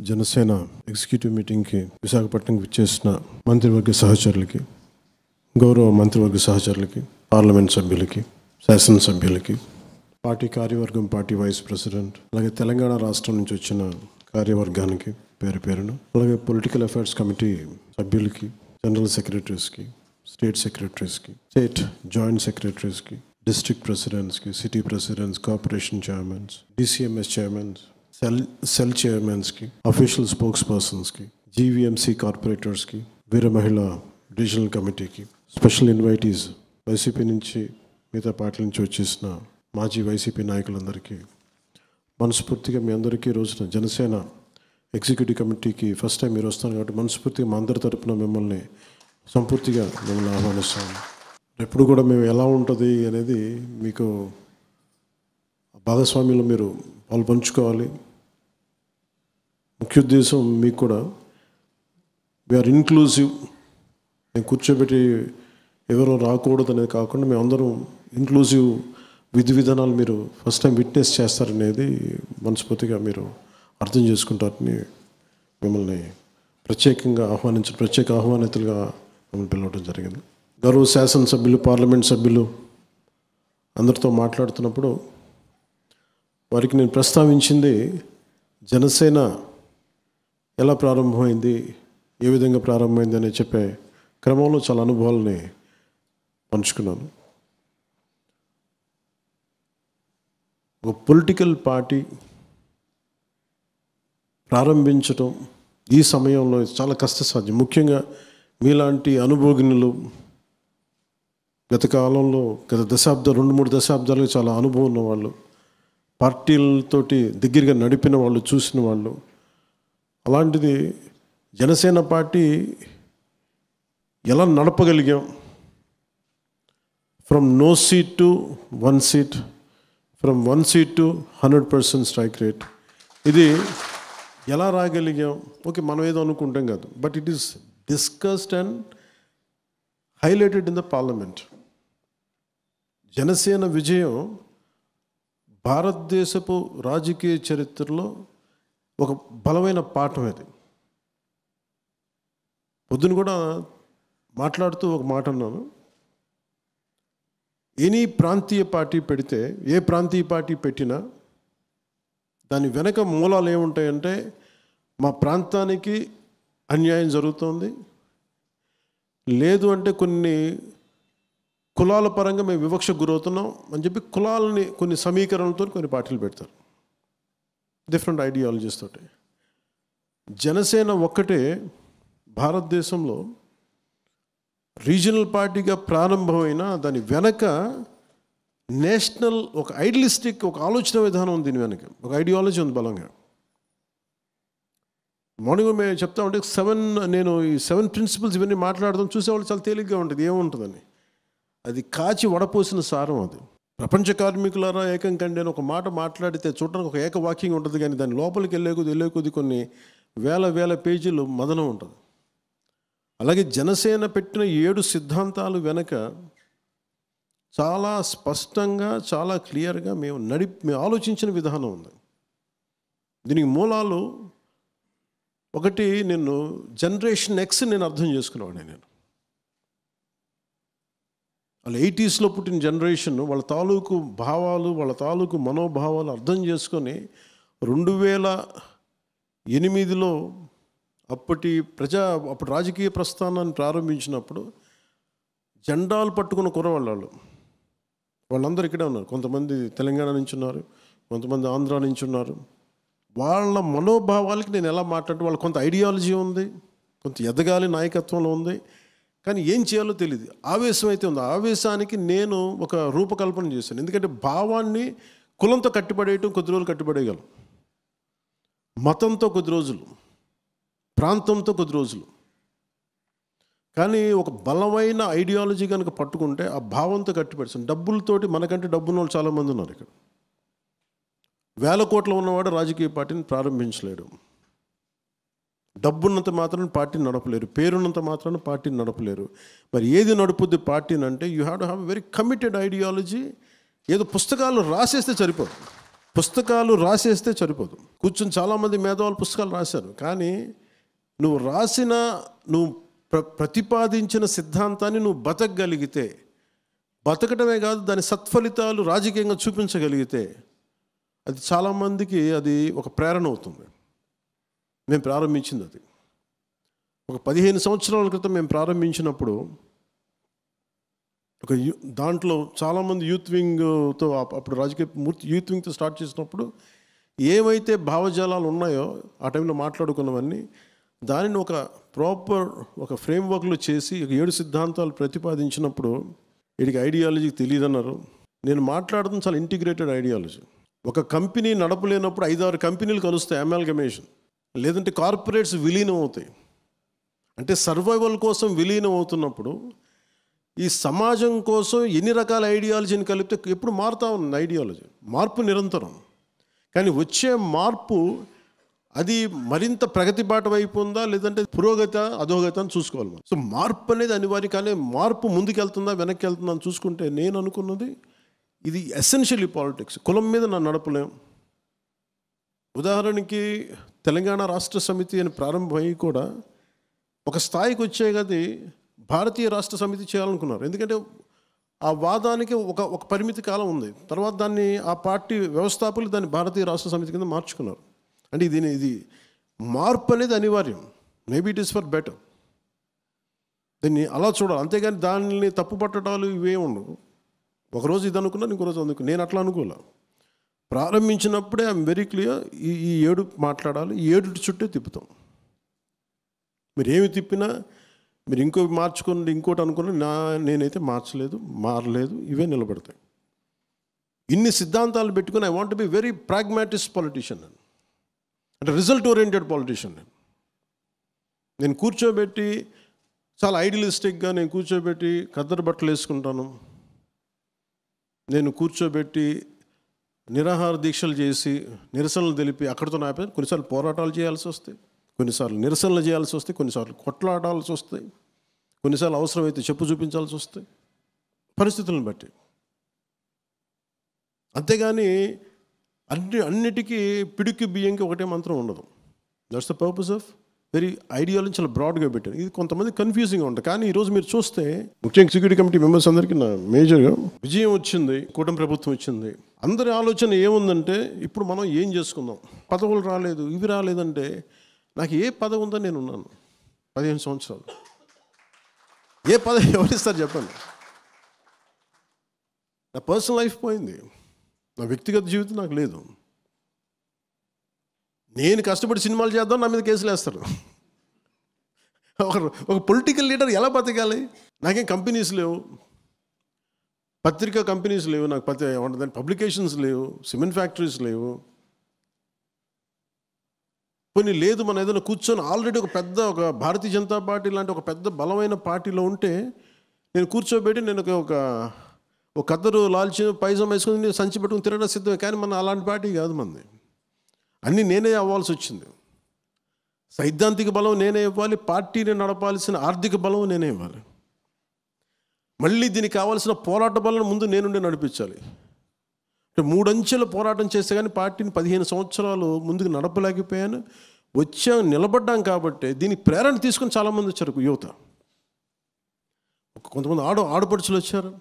Janasena executive మీటింగ్కి విశాఖపట్నంకి విచ్చేసిన మంత్రివర్గ సహచరులకి, గౌరవ మంత్రివర్గ సహచరులకి, పార్లమెంట్ సభ్యులకి, శాసనసభ్యులకి, పార్టీ కార్యవర్గం, పార్టీ వైస్ ప్రెసిడెంట్, అలాగే తెలంగాణ రాష్ట్రం నుంచి వచ్చిన కార్యవర్గానికి పేరు పేరును, అలాగే పొలిటికల్ అఫైర్స్ కమిటీ సభ్యులకి, జనరల్ సెక్రటరీస్కి, స్టేట్ సెక్రటరీస్కి, స్టేట్ జాయింట్ సెక్రటరీస్కి, డిస్ట్రిక్ట్ ప్రెసిడెంట్స్కి, city presidents, corporation chairmans, DCMS chairmans, cell చైర్మన్స్కి, అఫీషియల్ స్పోక్స్ పర్సన్స్కి, జీవీఎంసీ కార్పొరేటర్స్కి, వీర మహిళా రీజనల్ కమిటీకి, స్పెషల్ ఇన్వైటీస్ వైసీపీ నుంచి, మిగతా పార్టీల నుంచి వచ్చేసిన మాజీ వైసీపీ నాయకులందరికీ మనస్ఫూర్తిగా మీ అందరికీ రోజున జనసేన ఎగ్జిక్యూటివ్ కమిటీకి ఫస్ట్ టైం మీరు వస్తాను కాబట్టి మనస్ఫూర్తిగా మా అందరి తరపున మిమ్మల్ని సంపూర్తిగా ఆహ్వానిస్తాము. ఎప్పుడు కూడా మేము ఎలా ఉంటుంది అనేది మీకు భాగస్వామ్యంలో మీరు పాలు పంచుకోవాలి. ముఖ్య ఉద్దేశం మీకు కూడా వీఆర్ ఇన్క్లూజివ్. మేము కూర్చోబెట్టి ఎవరో రాకూడదు అనేది కాకుండా మేమందరం ఇన్క్లూజివ్ విధి విధానాలు మీరు ఫస్ట్ టైం విట్నెస్ చేస్తారనేది మనస్ఫూర్తిగా మీరు అర్థం చేసుకుంటారని మిమ్మల్ని ప్రత్యేక ఆహ్వానితులుగా మిమ్మల్ని పిలవడం జరిగింది. గౌరవ శాసనసభ్యులు, పార్లమెంట్ సభ్యులు అందరితో మాట్లాడుతున్నప్పుడు వారికి నేను ప్రస్తావించింది జనసేన ఎలా ప్రారంభమైంది, ఏ విధంగా ప్రారంభమైంది అని చెప్పే క్రమంలో చాలా అనుభవాలని పంచుకున్నాను. ఒక పొలిటికల్ పార్టీ ప్రారంభించడం ఈ సమయంలో చాలా కష్టసాధ్యం. ముఖ్యంగా మీలాంటి అనుభవజ్ఞులు, గత కాలంలో గత 2-3 దశాబ్దాలకు చాలా అనుభవం ఉన్నవాళ్ళు, పార్టీలతోటి దగ్గరగా నడిపిన వాళ్ళు, చూసిన వాళ్ళు. అలాంటిది జనసేన పార్టీ ఎలా నడపగలిగాం, from no seat to 1 seat, from 1 seat to 100% strike rate, ఇది ఎలా రాగలిగాం? ఓకే, మనం ఏదో అనుకుంటాం కాదు, but it is discussed and highlighted in the parliament. Janasena విజయం భారతదేశపు రాజకీయ చరిత్రలో ఒక బలమైన పాఠం అది. పొద్దున కూడా మాట్లాడుతూ ఒక మాట అన్నాను, ఎనీ ప్రాంతీయ పార్టీ పెడితే, ఏ ప్రాంతీయ పార్టీ పెట్టినా దాని వెనక మూలాలు ఏముంటాయంటే, మా ప్రాంతానికి అన్యాయం జరుగుతోంది, లేదు అంటే కొన్ని కులాల పరంగా మేము వివక్షకు గురవుతున్నాం అని చెప్పి కులాలని కొన్ని సమీకరణలతో కొన్ని పార్టీలు పెడతారు, డిఫరెంట్ ఐడియాలజీస్ తోటి. జనసేన ఒక్కటే భారతదేశంలో రీజనల్ పార్టీగా ప్రారంభమైన దాని వెనక నేషనల్ ఒక ఐడియలిస్టిక్ ఒక ఆలోచన విధానం ఉంది, దీని వెనక ఒక ఐడియాలజీ ఉంది బలంగా. మార్నింగ్ మేము చెప్తా ఉంటే నేను ఈ 7 ప్రిన్సిపల్స్ ఇవన్నీ మాట్లాడదాం, చూసేవాళ్ళు చాలా తేలిగ్గా ఉంటుంది, ఏముంటుందని. అది కాచి వడపోసిన సారం. అది ప్రపంచ కార్మికులారా ఏకం కండి అని ఒక మాట మాట్లాడితే చూడడానికి ఒక ఏకవాక్యంగా ఉంటుంది, కానీ దాని లోపలికి వెళ్ళే కొద్ది కొన్ని వేల పేజీలు మదనం ఉంటుంది. అలాగే జనసేన పెట్టిన 7 సిద్ధాంతాలు వెనక చాలా స్పష్టంగా, చాలా క్లియర్గా మేము ఆలోచించిన విధానం ఉంది. దీనికి మూలాలు ఒకటి, నేను జనరేషన్ ఎక్స్ నేను అర్థం చేసుకునేవాడిని. నేను వాళ్ళ 80sలో పుట్టిన జనరేషన్, వాళ్ళ తాలూకు భావాలు, వాళ్ళ తాలూకు మనోభావాలు అర్థం చేసుకొని 2008లో అప్పటి రాజకీయ ప్రస్థానాన్ని ప్రారంభించినప్పుడు జెండాలు పట్టుకున్న వాళ్ళందరూ ఇక్కడే ఉన్నారు. కొంతమంది తెలంగాణ నుంచి ఉన్నారు, కొంతమంది ఆంధ్ర నుంచి ఉన్నారు. వాళ్ళ మనోభావాలకి నేను ఎలా మాట్లాడితే, వాళ్ళకి కొంత ఐడియాలజీ ఉంది, కొంత ఎదగాలి నాయకత్వంలో ఉంది, కానీ ఏం చేయాలో తెలియదు. ఆవేశం అయితే ఉంది. ఆవేశానికి నేను ఒక రూపకల్పన చేశాను. ఎందుకంటే భావాన్ని కులంతో కట్టిపడేయటం కొద్ది రోజులు కట్టిపడేయగలం, మతంతో కొద్ది రోజులు, ప్రాంతంతో కొద్ది రోజులు, కానీ ఒక బలమైన ఐడియాలజీ కనుక పట్టుకుంటే ఆ భావంతో కట్టిపడేస్తాం. డబ్బులతోటి, మనకంటే డబ్బున్న వాళ్ళు చాలామంది ఉన్నారు ఇక్కడ. 1000 కోట్లు ఉన్నవాడు రాజకీయ పార్టీని ప్రారంభించలేడు. డబ్బున్నంత మాత్రాన పార్టీని నడపలేరు, పేరున్నంత మాత్రాన పార్టీని నడపలేరు. మరి ఏది నడుపుద్ది పార్టీని అంటే, you have to have a very committed ideology. ఏదో పుస్తకాలు రాసేస్తే సరిపోదు. పుస్తకాలు రాసేస్తే సరిపోదు. కూర్చొని చాలామంది మేధావులు పుస్తకాలు రాశారు, కానీ నువ్వు రాసిన, నువ్వు ప్రతిపాదించిన సిద్ధాంతాన్ని నువ్వు బతకగలిగితే, బతకటమే కాదు దాని సత్ఫలితాలు రాజకీయంగా చూపించగలిగితే అది చాలామందికి అది ఒక ప్రేరణ అవుతుంది. మేము ప్రారంభించింది అది ఒక 15 సంవత్సరాల క్రితం మేము ప్రారంభించినప్పుడు ఒక దాంట్లో చాలామంది యూత్ వింగ్తో, అప్పుడు రాజకీయ యూత్ వింగ్తో స్టార్ట్ చేసినప్పుడు ఏవైతే భావజాలాలు ఉన్నాయో ఆ టైంలో మాట్లాడుకున్నవన్నీ దానిని ఒక ప్రాపర్ ఒక ఫ్రేమ్వర్క్లో చేసి 7 సిద్ధాంతాలు ప్రతిపాదించినప్పుడు వీడికి ఐడియాలజీ తెలియదన్నారు. నేను మాట్లాడుతున్న చాలా ఇంటిగ్రేటెడ్ ఐడియాలజీ. ఒక కంపెనీ నడపలేనప్పుడు 5-6 కంపెనీలు కలుస్తాయి, అమాల్గమేషన్. లేదంటే కార్పొరేట్స్ విలీనం అవుతాయి. అంటే సర్వైవల్ కోసం విలీనం అవుతున్నప్పుడు ఈ సమాజం కోసం ఎన్ని రకాల ఐడియాలజీని కలిపితే ఎప్పుడు మారుతూ ఉంది ఐడియాలజీ. మార్పు నిరంతరం, కానీ వచ్చే మార్పు అది మరింత ప్రగతి బాట వైపు ఉందా లేదంటే పురోగత అధోగత అని చూసుకోవాలి. సో మార్పు అనేది అనివార్యం, కానీ మార్పు ముందుకెళ్తుందా వెనక్కి వెళ్తుందా అని చూసుకుంటే నేను అనుకున్నది ఇది ఎసెన్షియల్లీ పాలిటిక్స్. కులం మీద నన్ను నడపలేం. ఉదాహరణకి తెలంగాణ రాష్ట్ర సమితి అని ప్రారంభమయ్యి కూడా ఒక స్థాయికి వచ్చే గది భారతీయ రాష్ట్ర సమితి చేయాలనుకున్నారు. ఎందుకంటే ఆ వాదానికి ఒక పరిమితి కాలం ఉంది. తర్వాత దాన్ని ఆ పార్టీ వ్యవస్థాపకులు దాన్ని భారతీయ రాష్ట్ర సమితి కింద మార్చుకున్నారు. అంటే ఇది మార్పు అనేది అనివార్యం. Maybe it is for better. దీన్ని అలా చూడాలి, అంతేగాని దాన్ని తప్పు పట్టడాలు ఇవే ఉండవు. ఒకరోజు ఇది అనుకున్నాను, ఇంకో రోజు అనుకున్నాను. నేను అట్లా అనుకోలే. ప్రారంభించినప్పుడే ఐఎమ్ వెరీ క్లియర్, ఈ 7 మాట్లాడాలి, ఈ 7 చుట్టే తిప్పుతాం. మీరు ఏమి తిప్పినా మీరు ఇంకోటి మార్చుకోండి, ఇంకోటి అనుకున్నా నేనైతే మార్చలేదు, మారలేదు, ఇవే నిలబడతాయి. ఇన్ని సిద్ధాంతాలు పెట్టుకుని I want be very pragmatist politician, అంటే రిజల్ట్ ఓరియంటెడ్ పొలిటీషియన్. నేను కూర్చోబెట్టి చాలా ఐడియలిస్టిక్గా నేను కూర్చోబెట్టి ఖద్దరు బట్టలు వేసుకుంటాను, నేను కూర్చోబెట్టి నిరాహార దీక్షలు చేసి నిరసనలు తెలిపి అక్కడితో ఆపే. కొన్నిసార్లు పోరాటాలు చేయాల్సి వస్తాయి, కొన్నిసార్లు నిరసనలు చేయాల్సి వస్తాయి, కొన్నిసార్లు కొట్లాడాల్సి వస్తాయి, కొన్నిసార్లు అవసరమైతే చెప్పు చూపించాల్సి వస్తాయి పరిస్థితులను బట్టి. అంతేగాని అన్నిటికీ పిడికి బియ్యంకి ఒకటే మంత్రం ఉండదు. That's the purpose of very ideology చాలా బ్రాడ్గా పెట్టాను. ఇది కొంతమంది కన్ఫ్యూజింగ్గా ఉంటుంది. కానీ ఈరోజు మీరు చూస్తే ముఖ్యంగా సెక్యూరిటీ కమిటీ మెంబర్స్ అందరికీ నా మేజర్గా విజయం వచ్చింది, కూటమి ప్రభుత్వం వచ్చింది. అందరి ఆలోచన ఏముందంటే ఇప్పుడు మనం ఏం చేసుకుందాం, పదవులు రాలేదు, ఇవి రాలేదంటే నాకు ఏ పదవి ఉందని నేను ఉన్నాను 15 సంవత్సరాలు. ఏ పదవి ఎవరిస్తారు చెప్పండి? నా పర్సనల్ లైఫ్ పోయింది, నా వ్యక్తిగత జీవితం నాకు లేదు. నేను కష్టపడి సినిమాలు చేద్దాం, నా మీద కేసులు వేస్తారు. ఒక పొలిటికల్ లీడర్ ఎలా బతకాలి? నాకేం కంపెనీస్ లేవు, పత్రికా కంపెనీస్ లేవు, నాకు పబ్లికేషన్స్ లేవు, సిమెంట్ ఫ్యాక్టరీస్ లేవు. కొన్ని లేదు, మనం ఏదైనా కూర్చొని ఆల్రెడీ ఒక భారతీయ జనతా పార్టీ లాంటి ఒక పెద్ద బలమైన పార్టీలో ఉంటే నేను కూర్చోబెట్టి నేను ఒక కద్దరు లాల్చి పైజం వేసుకుని నేను సంచి పెట్టుకుని తిరగడం సిద్ధమే. కానీ మన అలాంటి పార్టీ కాదు మనది. అన్నీ నేనే అవ్వాల్సి వచ్చింది. సైద్ధాంతిక బలం నేనే ఇవ్వాలి, పార్టీని నడపాల్సిన ఆర్థిక బలం నేనే ఇవ్వాలి, మళ్ళీ దీనికి కావాల్సిన పోరాట బలం ముందు నేనుండే నడిపించాలి. అంటే 3 అంచెల పోరాటం చేస్తే కానీ పార్టీని 15 సంవత్సరాలు ముందుకు నడపలేకపోయాను. నిలబడ్డాం కాబట్టి దీనికి ప్రేరణ తీసుకొని చాలామంది వచ్చారు యువత. కొంతమంది ఆడపడుచులు వచ్చారు,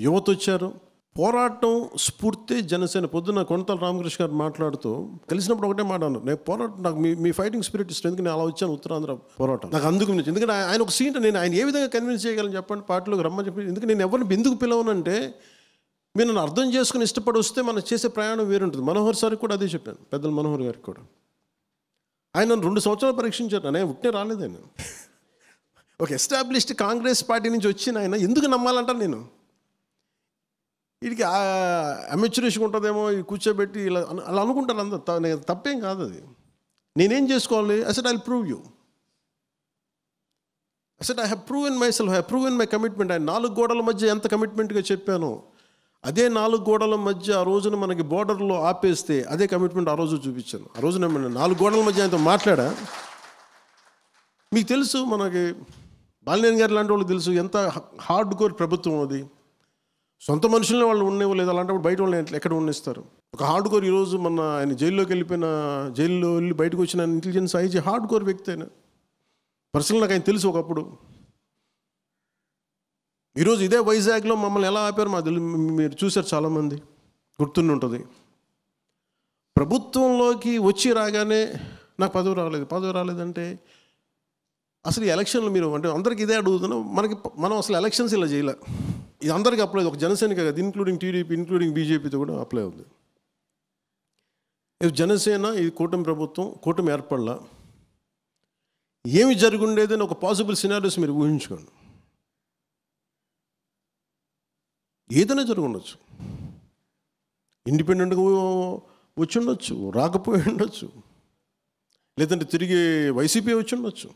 యువత వచ్చారు. పోరాటం స్ఫూర్తి జనసేన. పొద్దున్న కొనతాల రామకృష్ణ గారు మాట్లాడుతూ కలిసినప్పుడు ఒకటే మాట అన్నారు, నేను పోరాటం, నాకు మీ ఫైటింగ్ స్పిరిట్ ఇష్టం, ఎందుకు నేను అలా వచ్చాను ఉత్తరాంధ్ర పోరాటం నాకు అందుకు. ఎందుకంటే ఆయన ఒక సీట్, నేను ఆయన ఏ విధంగా కన్విన్స్ చేయగలను చెప్పండి పార్టీలోకి రమ్మని చెప్పి. ఎందుకంటే నేను ఎవరిని ఎందుకు పిలవనంటే మీరు నన్ను అర్థం చేసుకుని ఇష్టపడి వస్తే మనం చేసే ప్రయాణం వేరుంటుంది. మనోహర్ సార్కి కూడా అదే చెప్పాను, పెద్దలు మనోహర్ గారికి కూడా. ఆయన నన్ను 2 సంవత్సరాలు పరీక్షించారు. నేను ఉట్టే రాలేదు. ఆయన ఒక ఎస్టాబ్లిష్డ్ కాంగ్రెస్ పార్టీ నుంచి వచ్చిన ఆయన ఎందుకు నమ్మాలంటాను నేను? వీడికి అమెచ్యూరిషన్ ఉంటుందేమో, కూర్చోబెట్టి ఇలా అలా అనుకుంటారు అందరు. తప్పేం కాదు అది. నేనేం చేసుకోవాలి? I said I'll prove you. I said I have proven myself, I have proven my commitment. ఆయన 4 గోడల మధ్య ఎంత కమిట్మెంట్గా చెప్పాను, అదే 4 గోడల మధ్య ఆ రోజున మనకి బోర్డర్లో ఆపేస్తే అదే కమిట్మెంట్ ఆ రోజు చూపించాను. ఆ రోజున 4 గోడల మధ్య ఆయనతో మాట్లాడా. మీకు తెలుసు, మనకి బాలినేని గారు లాంటి వాళ్ళు తెలుసు ఎంత హార్డ్ కోర్ ప్రభుత్వం అది. సొంత మనుషుల్ని వాళ్ళు ఉండేవాళ్ళు, అలాంటప్పుడు బయట వాళ్ళని ఎక్కడ ఉండేస్తారు? ఒక హార్డ్ కోర్, ఈరోజు మన ఆయన జైల్లోకి వెళ్ళిపోయిన, జైల్లో వెళ్ళి బయటకు వచ్చిన ఇంటెలిజెన్స్ ఐజీ హార్డ్ కోర్ వ్యక్తి ఆయన. పర్సనల్ నాకు ఆయన తెలుసు ఒకప్పుడు. ఈరోజు ఇదే వైజాగ్లో మమ్మల్ని ఎలా ఆపారు మీరు చూశారు, చాలామంది గుర్తుండి ఉంటుంది. ప్రభుత్వంలోకి వచ్చి రాగానే నాకు పదవి రాలేదంటే అసలు ఈ ఎలక్షన్లు మీరు అంటే అందరికీ ఇదే అడుగుతున్నాం. మనం అసలు ఎలక్షన్స్ ఇలా చేయలే. ఇది అందరికీ అప్లై, ఒక జనసేనకి కాదు, ఇంక్లూడింగ్ టీడీపీ, ఇంక్లూడింగ్ బీజేపీతో కూడా అప్లై అవుతుంది. ఇది జనసేన, ఇది కూటమి ప్రభుత్వం, కూటమి ఏర్పడలా, ఏమి జరుగుండేదని ఒక పాసిబుల్ సినారియోస్ మీరు ఊహించుకోండి. ఏదైనా జరుగుండొచ్చు. ఇండిపెండెంట్గా వచ్చి ఉండొచ్చు, రాకపోయి ఉండొచ్చు, లేదంటే తిరిగి వైసీపీ వచ్చి ఉండొచ్చు.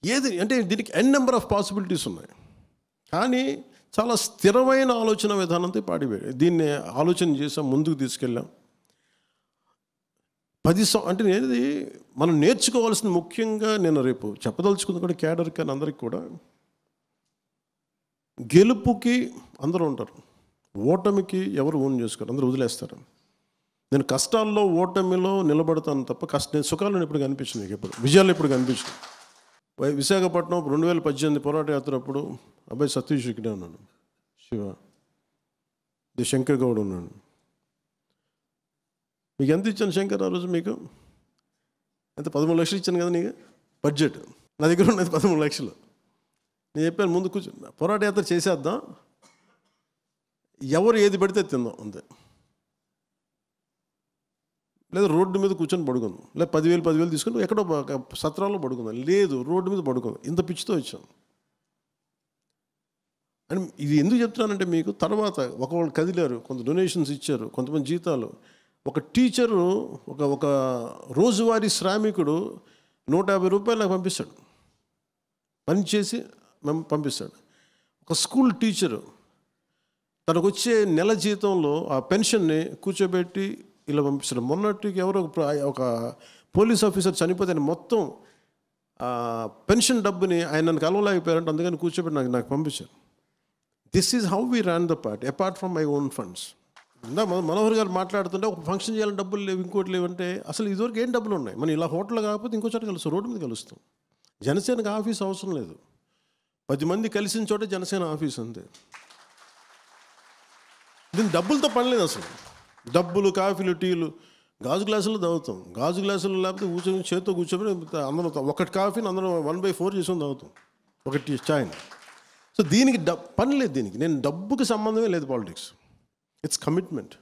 ఏది అంటే దీనికి ఎన్ నెంబర్ ఆఫ్ పాసిబిలిటీస్ ఉన్నాయి. కానీ చాలా స్థిరమైన ఆలోచన విధానంతో దీన్ని ఆలోచన చేసాం, ముందుకు తీసుకెళ్ళాం. అంటే నేనేది మనం నేర్చుకోవాల్సింది ముఖ్యంగా, నేను రేపు చెప్పదలుచుకుంది కూడా క్యాడర్ కానీ అందరికి కూడా, గెలుపుకి అందరూ ఉంటారు, ఓటమికి ఎవరు ఓన్ చేసుకోరు, అందరూ వదిలేస్తారు. నేను కష్టాల్లో ఓటమిలో నిలబడతాను తప్ప నేను సుఖాలను ఎప్పుడు కనిపించింది, మీకు ఎప్పుడు విజయాలు ఎప్పుడు కనిపించింది. విశాఖపట్నం 2018 పోరాట యాత్ర అప్పుడు అబ్బాయి సతీష్ ఇక్కడే ఉన్నాడు, శివ శంకర్ గౌడ్ ఉన్నాడు. మీకు ఎంత ఇచ్చాను శంకర్ ఆ రోజు? మీకు ఎంత? 13 లక్షలు ఇచ్చాను కదా నీకు బడ్జెట్. నా దగ్గర ఉన్నది 13 లక్షలు. నేను చెప్పాను ముందు కూర్చొని పోరాట యాత్ర చేసేద్దాం, ఎవరు ఏది పడితే తిందాం అంతే, లేదా రోడ్డు మీద కూర్చొని పడుకుందాం, లేదా 10,000 తీసుకొని ఎక్కడో సత్రాల్లో పడుకుందాం, లేదు రోడ్డు మీద పడుకుందాం. ఇంత పిచ్చితో వచ్చాం. అని ఇది ఎందుకు చెప్తున్నానంటే, మీకు తర్వాత ఒకళ్ళు కదిలారు, కొంత డొనేషన్స్ ఇచ్చారు, కొంతమంది జీతాలు. ఒక టీచరు, ఒక రోజువారీ శ్రామికుడు 150 రూపాయలు నాకు పంపిస్తాడు, పని చేసి పంపిస్తాడు. ఒక స్కూల్ టీచరు తనకు వచ్చే నెల జీతంలో ఆ పెన్షన్ని కూర్చోబెట్టి ఇలా పంపిస్తాడు. మొన్నటికి ఎవరో ఒక పోలీస్ ఆఫీసర్ చనిపోతే ఆయన మొత్తం పెన్షన్ డబ్బుని ఆయన నన్ను కలవలేకపోయారంటే అందుకని కూర్చోబెట్టి నాకు పంపించారు. This is how we run the party apart from my own funds. ఇందా మనోహర్ గారు మాట్లాడుతుంటే ఒక ఫంక్షన్ చేయాలని డబ్బులు లేవు, ఇంకోటి లేవంటే అసలు ఇదివరకు ఏం డబ్బులు ఉన్నాయి? మనం ఇలా హోటల్లో కాకపోతే ఇంకో చోట కలుస్తాం, రోడ్డు మీద కలుస్తాం. జనసేనకు ఆఫీస్ అవసరం లేదు, 10 మంది కలిసిన చోట జనసేన ఆఫీస్ అంతే. దీని డబ్బులతో పని లేదు అసలు. డబ్బులు, కాఫీలు, టీలు గాజు గ్లాసులు తాగుతాం. గాజు గ్లాసులు లేకపోతే కూర్చొని చేతితో కూర్చొని అందరూ ఒకటి కాఫీని అందరం 1/4 చేసుకొని తాగుతాం, ఒకటి ఛాయ్. సో దీనికి పని లేదు, దీనికి నేను డబ్బుకి సంబంధమే లేదు. Politics it's commitment.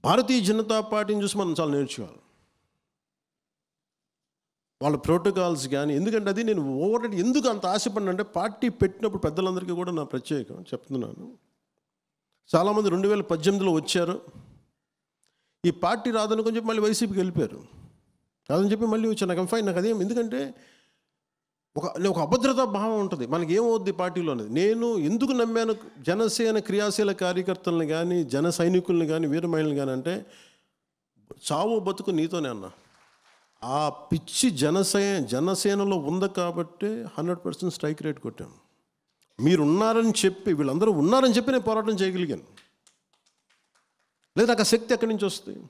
Bharatiya Janata పార్టీని చూసి మనం చాలా నేర్చుకోవాలి, వాళ్ళ ప్రోటోకాల్స్ కానీ. ఎందుకంటే అది నేను ఎందుకు అంత ఆశపడినంటే, పార్టీ పెట్టినప్పుడు పెద్దలందరికీ కూడా నా ప్రత్యేకం చెప్తున్నాను. చాలామంది 2018లో వచ్చారు, ఈ పార్టీ రాదనుకొని చెప్పి మళ్ళీ వైసీపీకి వెళ్ళిపోయారు. రాదని చెప్పి మళ్ళీ వచ్చాను. నాకు ఫైన్, నాకు అదేం, ఎందుకంటే ఒక అభద్రతా భావం ఉంటుంది. మనకి ఏమవుద్ది పార్టీలో అనేది. నేను ఎందుకు నమ్మాను జనసేన క్రియాశీల కార్యకర్తలను కానీ, జన సైనికుల్ని కానీ, వీర మహిళలు కానీ అంటే, చావు బతుకు నీతోనే అన్న. ఆ పిచ్చి జనసేనలో ఉంది కాబట్టి 100% స్ట్రైక్ రేట్ కొట్టాను. మీరు ఉన్నారని చెప్పి, వీళ్ళందరూ ఉన్నారని చెప్పి నేను పోరాటం చేయగలిగాను. లేదా నాకు ఆ శక్తి ఎక్కడి నుంచి వస్తుంది?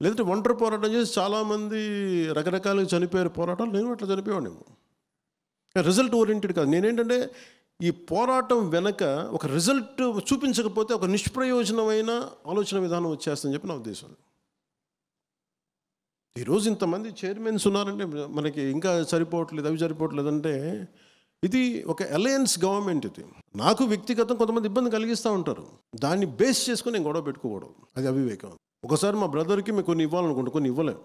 లేదంటే ఒంటరి పోరాటం చేసి చాలామంది రకరకాలుగా చనిపోయారు పోరాటాలు, నేను అట్లా చనిపోయానేమో. రిజల్ట్ ఓరియంటెడ్ కాదు. నేనేంటంటే ఈ పోరాటం వెనక ఒక రిజల్ట్ చూపించకపోతే ఒక నిష్ప్రయోజనమైన ఆలోచన విధానం వచ్చేస్తుందని చెప్పి నా ఉద్దేశం. ఈరోజు ఇంతమంది చైర్మన్స్ ఉన్నారంటే మనకి ఇంకా సరిపోవట్లేదు, అవి సరిపోవట్లేదు అంటే ఇది ఒక అలయన్స్ గవర్నమెంట్. ఇది నాకు వ్యక్తిగతం కొంతమంది ఇబ్బంది కలిగిస్తూ ఉంటారు, దాన్ని బేస్ చేసుకొని నేను గొడవ పెట్టుకోకూడదు, అది అవివేకం. ఒకసారి మా బ్రదర్కి మేము కొన్ని ఇవ్వాలనుకుంటే కొన్ని ఇవ్వలేము,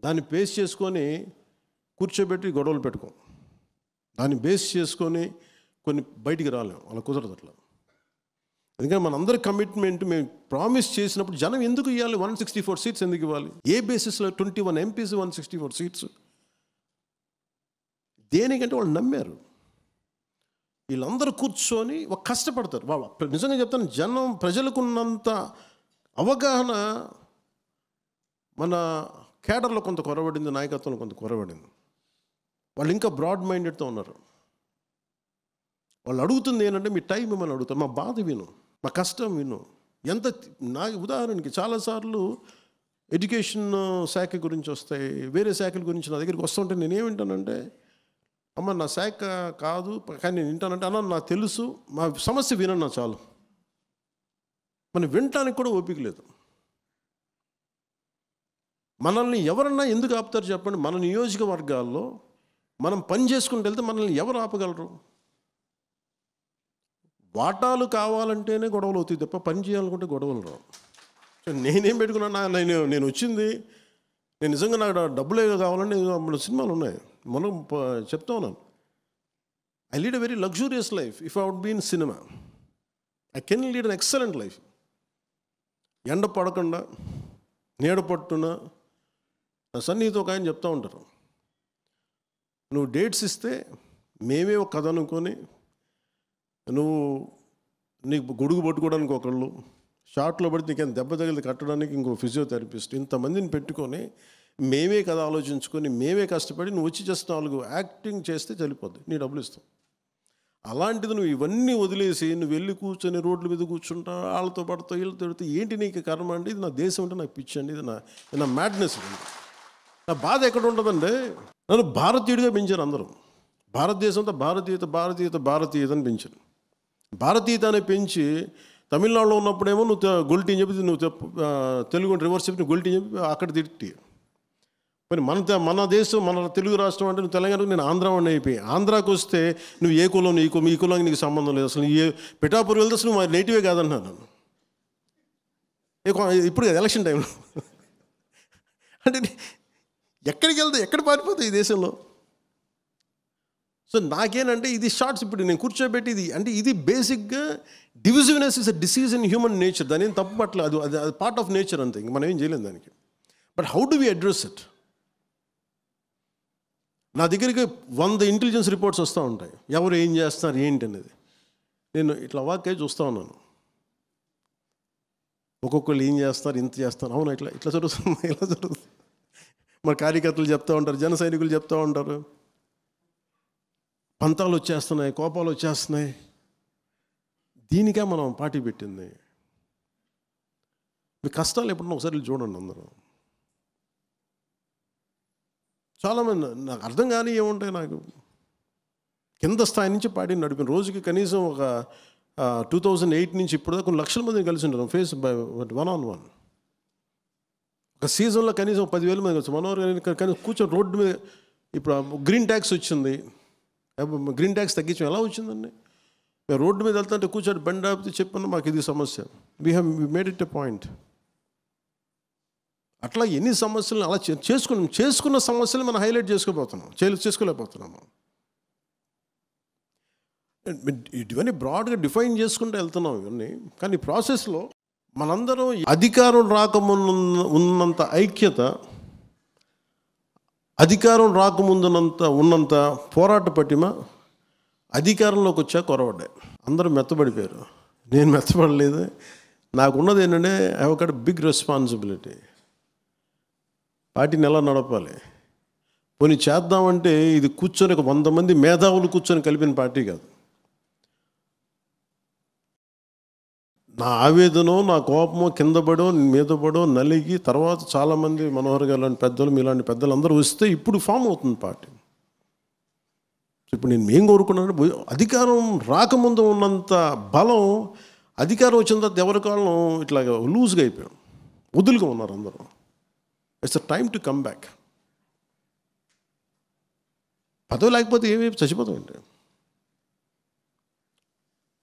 దాన్ని బేస్ చేసుకొని కూర్చోబెట్టి గొడవలు పెట్టుకోం, దాన్ని బేస్ చేసుకొని కొన్ని బయటికి రాలేము, అలా కుదరదు అట్లా. ఎందుకంటే మనందరి కమిట్మెంట్ మేము ప్రామిస్ చేసినప్పుడు జనం ఎందుకు ఇవ్వాలి? 164 సీట్స్ ఎందుకు ఇవ్వాలి? ఏ బేసిస్లో 21 ఎంపీస్ 164 సీట్స్? దేనికంటే వాళ్ళు నమ్మారు. వీళ్ళందరూ కూర్చొని ఒక కష్టపడతారు. వాళ్ళు నిజంగా చెప్తాను, ప్రజలకున్నంత అవగాహన మన కేడర్లో కొంత కొరబడింది, నాయకత్వంలో కొంత కొరబడింది. వాళ్ళు ఇంకా బ్రాడ్ మైండెడ్తో ఉన్నారు. వాళ్ళు అడుగుతుంది ఏంటంటే మీ టైం ఏమని అడుగుతారు, మా బాధ విను, మా కష్టం విను. ఎంత నా ఉదాహరణకి చాలాసార్లు ఎడ్యుకేషన్ శాఖ గురించి వస్తాయి, వేరే శాఖల గురించి నా దగ్గరికి వస్తుంటే నేనేమింటానంటే, అమ్మ నా శాఖ కాదు కానీ నేను వింటానంటే, అన్న నాకు తెలుసు, మా సమస్య వినన్నా చాలు. మనం వినటానికి కూడా ఓపిక లేదు. మనల్ని ఎవరన్నా ఎందుకు ఆపుతారు చెప్పండి? మన నియోజకవర్గాల్లో మనం పని చేసుకుంటూ వెళ్తే మనల్ని ఎవరు ఆపగలరు? వాటాలు కావాలంటేనే గొడవలు అవుతాయి తప్ప పని చేయాలనుకుంటే గొడవలు రావు. సో నేనేం పెట్టుకున్నా, నేను వచ్చింది, నేను నిజంగా నాకు డబ్బులే కావాలంటే మన సినిమాలు ఉన్నాయి, మనం చెప్తా ఉన్నాను. I lead a very luxurious life. If I would be in cinema, I can lead an excellent life. ఎండ పడకుండా నీడ పట్టున నా సన్నిహితో ఒక ఆయన చెప్తూ ఉంటారు, నువ్వు డేట్స్ ఇస్తే మేమే ఒక కథ అనుకొని, నువ్వు నీకు గొడుగు పట్టుకోవడానికి ఒకళ్ళు, షార్ట్లో పడితే నీకేం దెబ్బ తగిలి కట్టడానికి ఇంకో ఫిజియోథెరపిస్ట్, ఇంతమందిని పెట్టుకొని మేమే కథ ఆలోచించుకొని మేమే కష్టపడి నువ్వు వచ్చి జస్ట్ 4 యాక్టింగ్ చేస్తే చనిపోద్ది, నీ డబ్బులు ఇస్తాం. అలాంటిది నువ్వు ఇవన్నీ వదిలేసి నువ్వు వెళ్ళి కూర్చొని రోడ్ల మీద కూర్చుంటా, వాళ్ళతో పడతావు వీళ్ళతో పెడితే ఏంటి నీకు కర్మ అండి? ఇది నా దేశం అంటే నాకు పిచ్చి అండి, ఇది నా మ్యాడ్నెస్ అండి. నా బాధ ఎక్కడ ఉంటుందంటే, నన్ను భారతీయుడిగా పెంచారు అందరూ. భారతదేశంతో భారతీయత అని పెంచారు. భారతీయత అని పెంచి తమిళనాడులో ఉన్నప్పుడేమో నువ్వు గొల్టీ అని చెప్పి, నువ్వు తెలుగు రివర్స్ చెప్పి నువ్వు గొల్టీ అని చెప్పి అక్కడ తిట్టి, మరి మన దేశం, మన తెలుగు రాష్ట్రం అంటే నువ్వు తెలంగాణకు, నేను ఆంధ్ర వాడిని అయిపోయి, ఆంధ్రాకి వస్తే నువ్వు ఏ కులం, ఈ కులానికి నీకు సంబంధం లేదు, అసలు పిఠాపూర్ వెళ్తే అసలు నువ్వు నేటివే కాదన్నాను నన్ను. ఇప్పుడు ఎలక్షన్ టైంలో అంటే ఎక్కడికి వెళ్తే ఎక్కడ పారిపోతావు ఈ దేశంలో? సో నాకేనంటే ఇది షార్ట్స్ ఇప్పుడు నేను కూర్చోబెట్టి ఇది అంటే ఇది బేసిక్గా divisiveness is a disease in human nature. దాని ఏం తప్పు పట్ల, అది పార్ట్ ఆఫ్ నేచర్ అంతే, ఇంక మనం ఏం చేయలేం దానికి. But how do we address it? నా దగ్గరికి 100 ఇంటెలిజెన్స్ రిపోర్ట్స్ వస్తూ ఉంటాయి, ఎవరు ఏం చేస్తున్నారు ఏంటి అనేది. నేను ఇట్లా వాక్య చూస్తూ ఉన్నాను, ఒక్కొక్కళ్ళు ఏం చేస్తారు, ఇంత చేస్తారు, అవును ఇట్లా జరుగుతుంది, ఇలా జరుగుతుంది. మరి కార్యకర్తలు చెప్తూ ఉంటారు, జన సైనికులు చెప్తూ ఉంటారు, పంతాలు వచ్చేస్తున్నాయి, కోపాలు వచ్చేస్తున్నాయి. దీనికే మనం పార్టీ పెట్టింది. మీ కష్టాలు ఎప్పుడన్నా ఒకసారి చూడండి అందరూ. చాలామంది నాకు అర్థం కానీ ఏముంటాయి, నాకు కింద స్థాయి నుంచి పార్టీని నడిపిన రోజుకి కనీసం ఒక 2008 నుంచి ఇప్పుడు దాకా కొన్ని లక్షల మందిని కలిసి ఉంటారు, ఫేస్ బై 1-on-1. ఒక సీజన్లో కనీసం 10,000 మంది కలిసి మనోహర్ కానీ కూర్చొని రోడ్డు మీద. ఇప్పుడు గ్రీన్ ట్యాక్స్ వచ్చింది, గ్రీన్ ట్యాక్స్ తగ్గించాం, ఎలా వచ్చిందండి? మేము రోడ్డు మీద వెళ్తుంటే కూర్చొని బండి ఆపితే చెప్పాను మాకు ఇది సమస్య, we made it a point. అట్లా ఎన్ని సమస్యలను అలా చేసుకున్న సమస్యలు మనం హైలైట్ చేసుకోలేకపోతున్నాము. ఇవన్నీ బ్రాడ్గా డిఫైన్ చేసుకుంటూ వెళ్తున్నాం ఇవన్నీ. కానీ ఈ ప్రాసెస్లో మనందరం అధికారం రాకముందు ఉన్నంత ఐక్యత, అధికారం రాకముందునంత ఉన్నంత పోరాట పటిమ అధికారంలోకి వచ్చా కొరవడ్డాయి. అందరూ మెత్తబడిపోయారు, నేను మెత్తబడలేదు. నాకున్నది ఏంటంటే I have got big responsibility. పార్టీని ఎలా నడపాలి, పోనీ చేద్దామంటే ఇది కూర్చొని ఒక 100 మంది మేధావులు కూర్చొని కలిపిన పార్టీ కాదు. నా ఆవేదనో నా కోపమో కింద పడో మీద పడో నలిగి తర్వాత చాలామంది మనోహర్ గారు లాంటి పెద్దలు, మీలాంటి పెద్దలు అందరూ వస్తే ఇప్పుడు ఫామ్ అవుతుంది పార్టీ. ఇప్పుడు నేను ఏం కోరుకున్నాను, అధికారం రాకముందు ఉన్నంత బలం అధికారం వచ్చిన తర్వాత ఎవరి కాలం ఇట్లాగా లూజ్గా అయిపోయాం, వదులుగా ఉన్నారు అందరూ. It's a time to come back. పదవి లేకపోతే ఏమి చచ్చిపోతామంటే.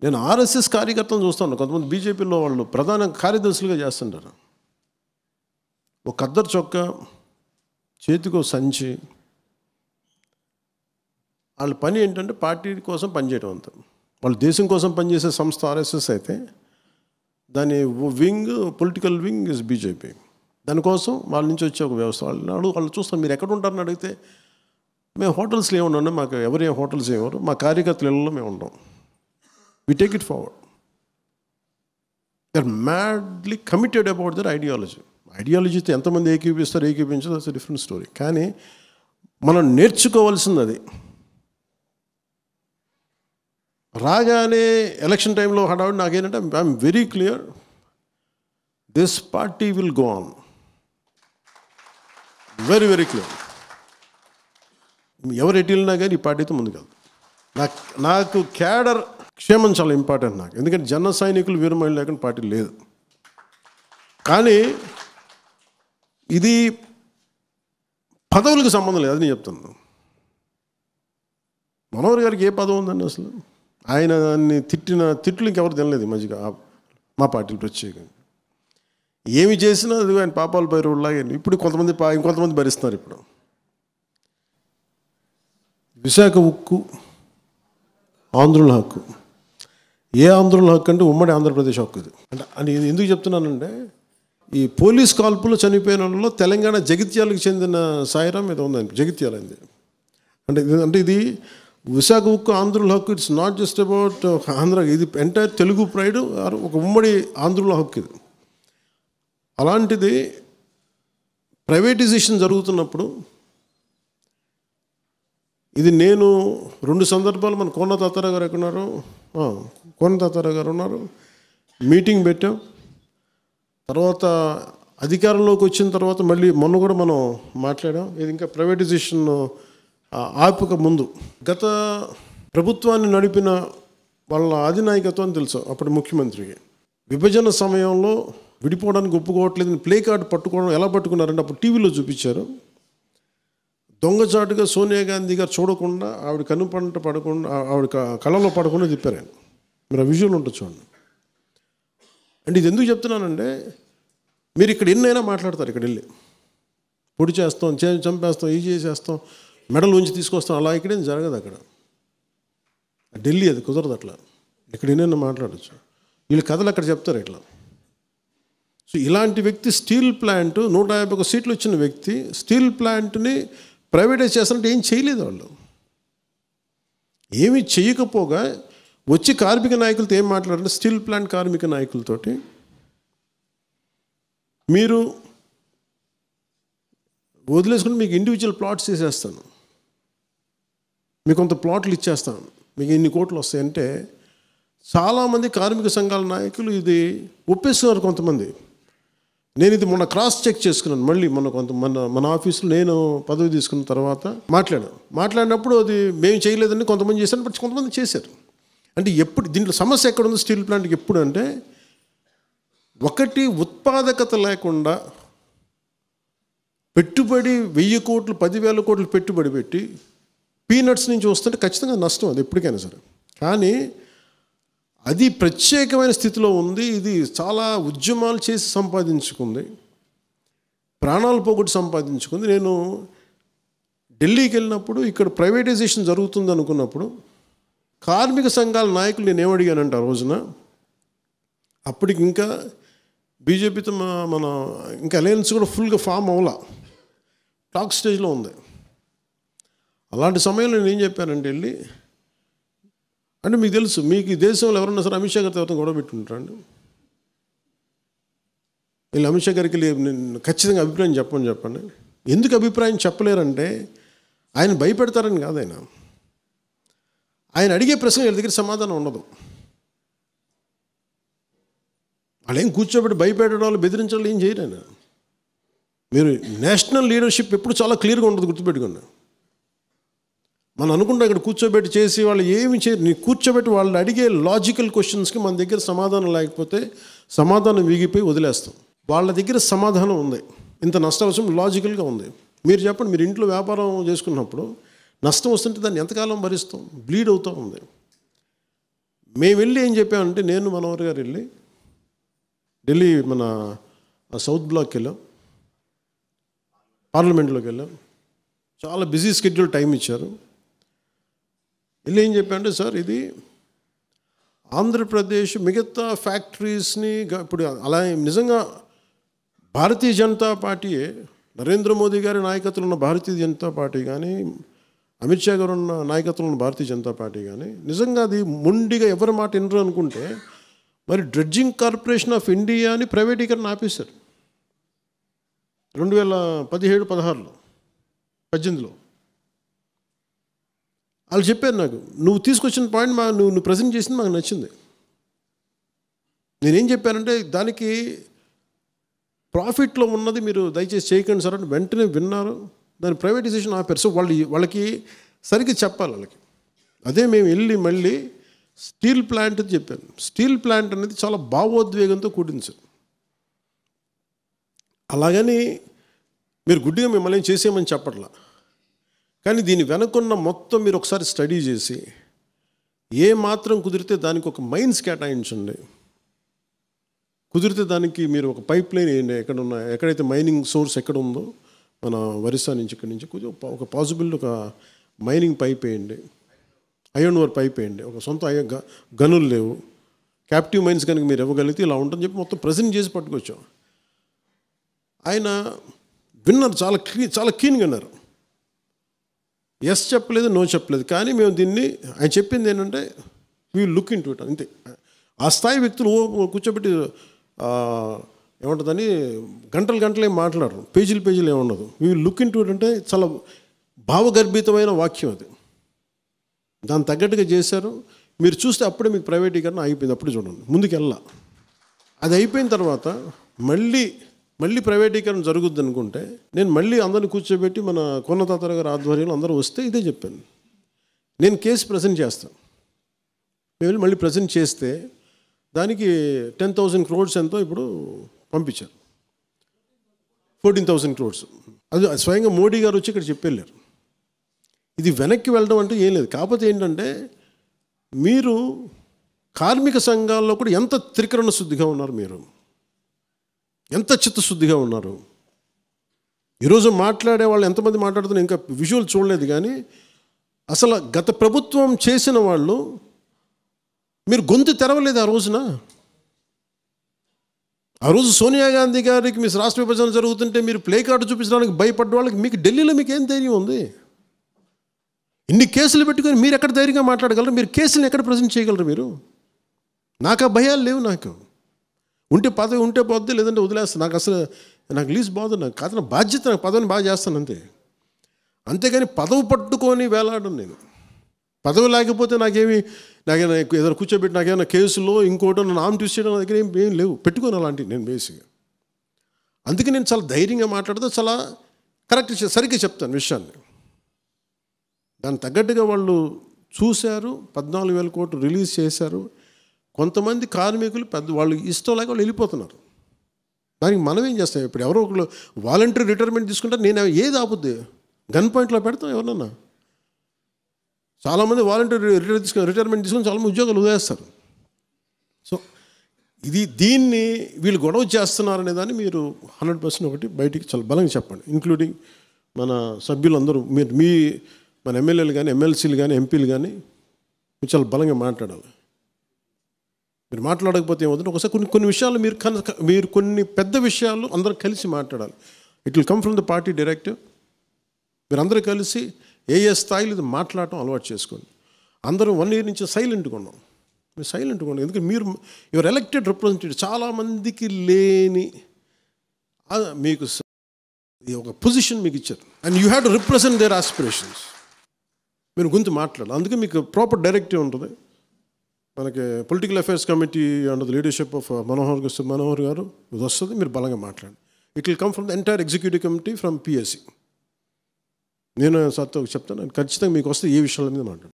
నేను ఆర్ఎస్ఎస్ కార్యకర్తలను చూస్తాను, కొంతమంది బీజేపీలో వాళ్ళు ప్రధాన కార్యదర్శులుగా చేస్తుంటారు. ఒక ఖద్దరు చొక్కా, చేతికో సంచి, వాళ్ళ పని ఏంటంటే పార్టీ కోసం పనిచేయడం అంతా. వాళ్ళు దేశం కోసం పనిచేసే సంస్థ ఆర్ఎస్ఎస్ అయితే దాని wing, political wing is BJP. దానికోసం వాళ్ళ నుంచి వచ్చే ఒక వ్యవస్థ. వాళ్ళు చూస్తాం, మీరు ఎక్కడ ఉంటారని అడిగితే మేము హోటల్స్లో ఏముండండి, మాకు ఎవరేం హోటల్స్ ఏమరు, మా కార్యకర్తల ఇళ్ళలో మేము ఉంటాం. We take it forward. They're madly committed about their ideology. ఐడియాలజీతో ఎంతమంది ఏకీపించదు, దట్స్ ఎ డిఫరెంట్ స్టోరీ. కానీ మనం నేర్చుకోవాల్సింది అది. రాగానే ఎలక్షన్ టైంలో హడావుడి నాకేంటంటే I'm very clear, this party will go on, very very clear. ఎవరు ఎటు వెళ్ళినా కానీ ఈ పార్టీతో ముందుకు నాకు క్యాడర్ క్షేమం చాలా ఇంపార్టెంట్ నాకు. ఎందుకంటే జన సైనికులు వీరమహిళ లేకుండా పార్టీ లేదు. కానీ ఇది పదవులకు సంబంధం లేదు, అది నేను చెప్తాను. మనోహర్ గారికి ఏ పదవి ఉందండి అసలు? ఆయన దాన్ని తిట్లు ఇంకెవరు తినలేదు ఈ మధ్యగా మా పార్టీలు ప్రత్యేకంగా. ఏమి చేసినా అది ఆయన పాపాలు పైరులాగే. ఇప్పుడు ఇంకొంతమంది భరిస్తున్నారు. ఇప్పుడు విశాఖ ఉక్కు ఆంధ్రుల హక్కు. ఏ ఆంధ్రుల హక్కు అంటే ఉమ్మడి ఆంధ్రప్రదేశ్ హక్కు ఇది. అంటే ఎందుకు చెప్తున్నానంటే, ఈ పోలీస్ కాల్పులు చనిపోయిన వాళ్ళలో తెలంగాణ జగిత్యాలకు చెందిన సాయిరాం ఏదో ఉందండి, జగిత్యాల అయింది. అంటే ఇది విశాఖ ఉక్కు ఆంధ్రుల హక్కు. It's not just about Andhra, ఇది ఎంటైర్ తెలుగు ప్రైడ్, ఒక ఉమ్మడి ఆంధ్రుల హక్కు ఇది. అలాంటిది ప్రైవేటైజేషన్ జరుగుతున్నప్పుడు ఇది నేను 2 సందర్భాలు, మన కోన తాతారావు గారు ఎక్కడున్నారు, కోన తాతారావు గారు ఉన్నారు, మీటింగ్ పెట్టాం. తర్వాత అధికారంలోకి వచ్చిన తర్వాత మళ్ళీ మొన్న కూడా మనం మాట్లాడాం. ఇది ఇంకా ప్రైవేటైజేషన్ ఆపక ముందు గత ప్రభుత్వాన్ని నడిపిన వాళ్ళ అధినాయకత్వం తెలుసు. అప్పుడు ముఖ్యమంత్రికి విభజన సమయంలో విడిపోవడానికి ఒప్పుకోవట్లేదని ప్లే కార్డు పట్టుకోవడం ఎలా పట్టుకున్నారంటే అప్పుడు టీవీలో చూపించారు. దొంగచాటుగా సోనియా గాంధీ గారు చూడకుండా, ఆవిడ కనుపంట పడకుండా, ఆవిడ కళ్ళలో పడకుండా చెప్పారు ఆయన. మీరు ఆ విజువల్ ఉంటుంది చూడండి. అంటే ఇది ఎందుకు చెప్తున్నానంటే, మీరు ఇక్కడ ఎన్నైనా మాట్లాడతారు, ఇక్కడ వెళ్ళి పొడి చేస్తాం, చంపేస్తాం, ఇది చేసేస్తాం, మెడల్ ఉంచి తీసుకొస్తాం, అలా ఇక్కడేం జరగదు. అక్కడ ఢిల్లీ అది కుదరదు అట్లా. ఇక్కడ ఎన్నైనా మాట్లాడచ్చు. వీళ్ళు కథలు అక్కడ చెప్తారు ఇట్లా. సో ఇలాంటి వ్యక్తి స్టీల్ ప్లాంట్ 151 సీట్లు వచ్చిన వ్యక్తి స్టీల్ ప్లాంట్ని ప్రైవేటైజ్ చేస్తారంటే ఏం చేయలేదు. వాళ్ళు ఏమీ చేయకపోగా వచ్చి కార్మిక నాయకులతో ఏం మాట్లాడారంటే, స్టీల్ ప్లాంట్ కార్మిక నాయకులతోటి మీరు వదిలేసుకుని మీకు ఇండివిజువల్ ప్లాట్స్ చేసేస్తాను, మీకు కొంత ప్లాట్లు ఇచ్చేస్తాను, మీకు ఇన్ని కోట్లు వస్తాయంటే చాలామంది కార్మిక సంఘాల నాయకులు ఇది ఒప్పేస్తున్నారు. కొంతమంది నేను ఇది మొన్న క్రాస్ చెక్ చేసుకున్నాను. మళ్ళీ మన ఆఫీసులో నేను పదవి తీసుకున్న తర్వాత మాట్లాడినప్పుడు అది మేము చేయలేదని కొంతమంది చేశారు, బట్ కొంతమంది చేశారు. అంటే ఎప్పుడు దీంట్లో సమస్య ఎక్కడ ఉంది స్టీల్ ప్లాంట్కి ఎప్పుడు అంటే, ఒకటి ఉత్పాదకత లేకుండా పెట్టుబడి 1000 కోట్లు 10,000 కోట్లు పెట్టుబడి పెట్టి పీనట్స్ నుంచి వస్తుంటే ఖచ్చితంగా నష్టం అది ఎప్పటికైనా సరే. కానీ అది ప్రత్యేకమైన స్థితిలో ఉంది. ఇది చాలా ఉద్యమాలు చేసి సంపాదించుకుంది, ప్రాణాలు పోగొట్టి సంపాదించుకుంది. నేను ఢిల్లీకి వెళ్ళినప్పుడు ఇక్కడ ప్రైవేటైజేషన్ జరుగుతుంది అనుకున్నప్పుడు కార్మిక సంఘాల నాయకులు నేను ఏమడిగానంటే, ఆ రోజున అప్పటికి ఇంకా బీజేపీతో మన ఇంకా అలయన్స్ కూడా ఫుల్గా ఫామ్ అవ్వాల, టాక్ స్టేజ్లో ఉంది. అలాంటి సమయంలో నేను ఏం చెప్పానంటే, వెళ్ళి అంటే మీకు తెలుసు, మీకు ఈ దేశంలో ఎవరన్నా సరే అమిత్ షా గారితో ఎవరితో గొడవ పెట్టుకుంటారండి. వీళ్ళు అమిత్ షా గారికి ఖచ్చితంగా అభిప్రాయం చెప్పండి. ఎందుకు అభిప్రాయం చెప్పలేరంటే, ఆయన భయపెడతారని కాదు. ఆయన అడిగే ప్రశ్న వీళ్ళ దగ్గర సమాధానం ఉండదు. వాళ్ళు ఏం కూర్చోబెట్టి భయపెట్టడం వాళ్ళు బెదిరించడం ఏం చేయరు. ఆయన మీరు నేషనల్ లీడర్షిప్ ఎప్పుడు చాలా క్లియర్గా ఉంటుంది, గుర్తుపెట్టుకోండి. మనం అనుకుంటాం ఇక్కడ కూర్చోబెట్టి చేసి వాళ్ళు ఏమి చేయరు. నీ కూర్చోబెట్టి వాళ్ళు అడిగే లాజికల్ క్వశ్చన్స్కి మన దగ్గర సమాధానం లేకపోతే సమాధానం వీగిపోయి వదిలేస్తాం. వాళ్ళ దగ్గర సమాధానం ఉంది, ఇంత నష్టం లాజికల్గా ఉంది. మీరు చెప్పండి, మీరు ఇంట్లో వ్యాపారం చేసుకున్నప్పుడు నష్టం వస్తుంటే దాన్ని ఎంతకాలం భరిస్తాం? బ్లీడ్ అవుతూ ఉంది. మేము వెళ్ళి ఏం చెప్పామంటే, నేను మనోహర్ గారు వెళ్ళి ఢిల్లీ మన సౌత్ బ్లాక్కి వెళ్ళాం, పార్లమెంట్లోకి వెళ్ళాం. చాలా బిజీ షెడ్యూల్ టైం ఇచ్చారు. వెళ్ళి ఏం చెప్పారంటే, సార్ ఇది ఆంధ్రప్రదేశ్ మిగతా ఫ్యాక్టరీస్ని ఇప్పుడు అలా నిజంగా భారతీయ జనతా పార్టీయే, నరేంద్ర మోదీ గారి నాయకత్వంలో ఉన్న భారతీయ జనతా పార్టీ కానీ, అమిత్ షా గారు ఉన్న నాయకత్వంలో ఉన్న భారతీయ జనతా పార్టీ కానీ నిజంగా అది మొండిగా ఎవరి మాట వినరు అనుకుంటే, మరి డ్రెడ్జింగ్ కార్పొరేషన్ ఆఫ్ ఇండియాని ప్రైవేటీకరణ ఆపేశారు 2017-18లో వాళ్ళు చెప్పారు నాకు, నువ్వు తీసుకొచ్చిన పాయింట్ నువ్వు ప్రజెంట్ చేసింది మాకు నచ్చింది. నేనేం చెప్పానంటే, దానికి ప్రాఫిట్లో ఉన్నది మీరు దయచేసి చేయకండి సార్ అంటే వెంటనే విన్నారు, దాని ప్రైవేటైజేషన్ ఆపారు. సో వాళ్ళకి సరిగ్గా చెప్పాలి వాళ్ళకి. అదే మేము వెళ్ళి మళ్ళీ స్టీల్ ప్లాంట్ అని చెప్పాను. స్టీల్ ప్లాంట్ అనేది చాలా భావోద్వేగంతో కూడింది సార్. అలాగని మీరు గుడ్డిగా మిమ్మల్ని చేసేయమని చెప్పట్లా, కానీ దీని వెనకున్న మొత్తం మీరు ఒకసారి స్టడీ చేసి ఏ మాత్రం కుదిరితే దానికి ఒక మైన్స్ కేటాయించండి. కుదిరితే దానికి మీరు ఒక పైప్ లైన్ వేయండి. ఎక్కడైతే మైనింగ్ సోర్స్ ఎక్కడ ఉందో మన ఒరిస్సా నుంచి ఇక్కడి నుంచి ఒక పాసిబుల్ ఒక మైనింగ్ పైప్ వేయండి, ఐరన్ ఓర్ పైప్ వేయండి. ఒక సొంత గనులు లేవు, క్యాప్టివ్ మైన్స్ కనుక మీరు ఇవ్వగలిగితే ఇలా ఉంటుందని చెప్పి మొత్తం ప్రజెంట్ చేసి పట్టుకొచ్చాం. ఆయన విన్నారు, చాలా కీన్గా విన్నారు. ఎస్ చెప్పలేదు, నో చెప్పలేదు. కానీ మేము దీన్ని, ఆయన చెప్పింది ఏంటంటే we look in to it అంతే. ఆ స్థాయి వ్యక్తులు కూర్చోబెట్టి ఏముంటుందని గంటలు మాట్లాడరు, పేజీలు ఏముండదు. We look in to it అంటే చాలా భావగర్భితమైన వాక్యం అది. దాన్ని తగ్గట్టుగా చేశారు. మీరు చూస్తే అప్పుడే మీకు ప్రైవేటీకరణ అయిపోయింది. అప్పుడు చూడండి, ముందుకు వెళ్ళా. అది అయిపోయిన తర్వాత మళ్ళీ ప్రైవేటీకరణ జరుగుద్ది అనుకుంటే నేను మళ్ళీ అందరిని కూర్చోబెట్టి మన కొన్నతాతర గారి ఆధ్వర్యంలో అందరూ వస్తే ఇదే చెప్పాను, నేను కేసు ప్రజెంట్ చేస్తాను. మేము మళ్ళీ ప్రజెంట్ చేస్తే దానికి 10,000 crores ఎంతో ఇప్పుడు పంపించారు, 14,000 crores. అది స్వయంగా మోడీ గారు వచ్చి ఇక్కడ చెప్పెళ్ళారు. ఇది వెనక్కి వెళ్ళడం అంటే ఏం లేదు. కాకపోతే ఏంటంటే మీరు కార్మిక సంఘాల్లో కూడా ఎంత త్రికరణ శుద్ధిగా ఉన్నారు, మీరు ఎంత చిత్తశుద్ధిగా ఉన్నారు. ఈరోజు మాట్లాడే వాళ్ళు ఎంతమంది మాట్లాడుతున్నారు ఇంకా విజువల్ చూడలేదు, కానీ అసలు గత ప్రభుత్వం చేసిన వాళ్ళు మీరు గొంతు తెరవలేదు ఆ రోజున. ఆ రోజు సోనియా గాంధీ గారికి మీ రాష్ట్ర విభజన జరుగుతుంటే మీరు ప్లే కార్డు చూపించడానికి భయపడ్డ వాళ్ళకి మీకు ఢిల్లీలో మీకు ఏం ధైర్యం ఉంది? ఇన్ని కేసులు పెట్టుకొని మీరు ఎక్కడ ధైర్యంగా మాట్లాడగలరు? మీరు కేసులను ఎక్కడ ప్రజెంట్ చేయగలరు? మీరు నాకు ఆ భయాలు లేవు. నాకు ఉంటే పదవి ఉంటే పోద్ది, లేదంటే వదిలేస్తాను. నాకు లీజ్ బాగుంది. నాకు కాదు, నా బాధ్యత, నాకు పదవిని బాగా చేస్తాను అంతే. అంతేగాని పదవి పట్టుకొని వేలాడను నేను. పదవి లేకపోతే నాకేమి ఏదైనా కూర్చోబెట్టి నాకేమైనా కేసులో ఇంకోటో నన్ను ఆమ్ ట్విస్ట్ చేయడం నా దగ్గర ఏం లేవు, పెట్టుకొని అలాంటివి నేను బేసిక్గా. అందుకే నేను చాలా ధైర్యంగా మాట్లాడుతూ చాలా కరెక్ట్ సరిగ్గా చెప్తాను విషయాన్ని. దానికి తగ్గట్టుగా వాళ్ళు చూశారు, 14,000 కోట్లు రిలీజ్ చేశారు. కొంతమంది కార్మికులు వాళ్ళు ఇష్టం లేక వాళ్ళు వెళ్ళిపోతున్నారు. దానికి మనం ఏం చేస్తాం? ఇప్పుడు ఎవరో ఒకరు వాలంటరీ రిటైర్మెంట్ తీసుకుంటారు, నేను ఏది ఆపుద్ది? గన్ పాయింట్లో పెడతాం ఎవరన్నా? చాలామంది వాలంటరీ రిటైర్మెంట్ తీసుకొని చాలామంది ఉద్యోగాలు వదిలేస్తారు. సో దీన్ని వీళ్ళు గొడవ చేస్తున్నారనే దాన్ని మీరు 100% ఒకటి బయటికి చాలా బలంగా చెప్పండి. ఇంక్లూడింగ్ మన సభ్యులందరూ, మన ఎమ్మెల్యేలు కానీ, ఎమ్మెల్సీలు కానీ, ఎంపీలు కానీ మీరు చాలా బలంగా మాట్లాడాలి. మీరు మాట్లాడకపోతే ఏమవుతుంది, ఒకసారి కొన్ని విషయాలు మీరు కొన్ని పెద్ద విషయాలు అందరూ కలిసి మాట్లాడాలి. It will come from the party directive. మీరు అందరూ కలిసి ఏ స్థాయిలో ఇది మాట్లాడటం అలవాటు చేసుకోండి. అందరూ 1 year నుంచి సైలెంట్గా ఉన్నాం. మీరు సైలెంట్గా ఉండండి. ఎందుకంటే మీరు యువర్ ఎలక్టెడ్ రిప్రజెంటేటివ్. చాలామందికి లేని మీకు ఒక పొజిషన్ మీకు ఇచ్చారు, and you have to represent their aspirations. మీరు గొంతు మాట్లాడాలి. అందుకే మీకు ప్రాపర్ డైరెక్టివ్ ఉంటుంది. మనకి political affairs committee under the leadership of Manohar garu ఇది వస్తుంది. మీరు బలంగా మాట్లాడండి. It will come from the entire executive committee from PSC. నేను సార్తో చెప్తాను, ఖచ్చితంగా మీకు వస్తే ఏ విషయాల మీద మాట్లాడు.